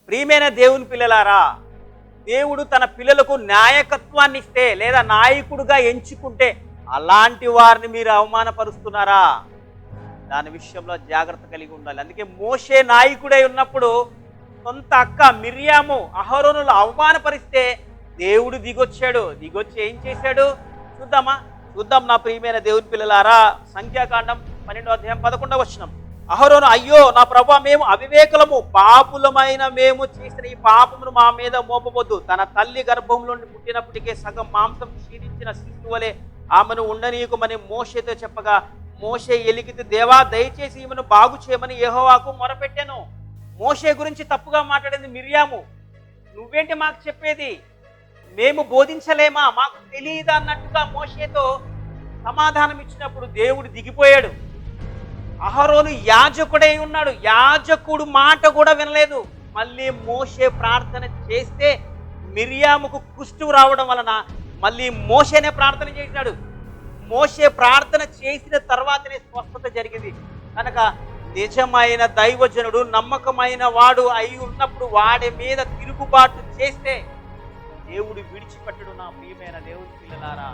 ప్రియమైన దేవుని పిల్లలారా, దేవుడు తన పిల్లలకు నాయకత్వాన్ని ఇస్తే లేదా నాయకుడుగా ఎంచుకుంటే అలాంటి వారిని మీరు అవమానపరుస్తున్నారా? దాని విషయంలో జాగ్రత్త కలిగి ఉండాలి. అందుకే మోషే నాయకుడై ఉన్నప్పుడు సొంత అక్క మిర్యాము అహరోనులు అవమానపరిస్తే దేవుడు దిగొచ్చి ఏం చేశాడు చూద్దాం నా ప్రియమైన దేవుని పిల్లలారా. సంఖ్యాకాండం 12వ అధ్యాయం 11వ వచనం. అహరోను, అయ్యో నా ప్రభువా, మేము అవివేకులము, పాపులమైన మేము చేసిన ఈ పాపమును మా మీద మోపవద్దు. తన తల్లి గర్భంలో పుట్టినప్పటికే సగం మాంసం క్షీణించిన శిశువు వలె ఆమెను ఉండనీయకుమని మోషేతో చెప్పగా, మోషే ఎలిగితే, దేవా దయచేసి ఈమెను బాగు చేయమని యెహోవాకు మొరపెట్టాను. మోషే గురించి తప్పుగా మాట్లాడింది మిర్యాము. నువ్వేంటి మాకు చెప్పేది? మేము బోధించలేమా? మాకు తెలియదా అన్నట్టుగా మోషేతో సమాధానం ఇచ్చినప్పుడు దేవుడు దిగిపోయాడు. అహరోను యాజకుడై ఉన్నాడు, యాజకుడు మాట కూడా వినలేదు. మళ్ళీ మోషే ప్రార్థన చేస్తే మిర్యాముకు కుష్టు రావడం వలన మళ్ళీ మోషేనే ప్రార్థన చేశాడు. మోషే ప్రార్థన చేసిన తర్వాతనే స్వస్థత జరిగింది. కనుక నిజమైన దైవజనుడు, నమ్మకమైన వాడు అయి ఉన్నప్పుడు వాడి మీద తిరుగుబాటు చేస్తే దేవుడు విడిచిపెట్టడు. నా ప్రియమైన దేవుని పిల్లలారా,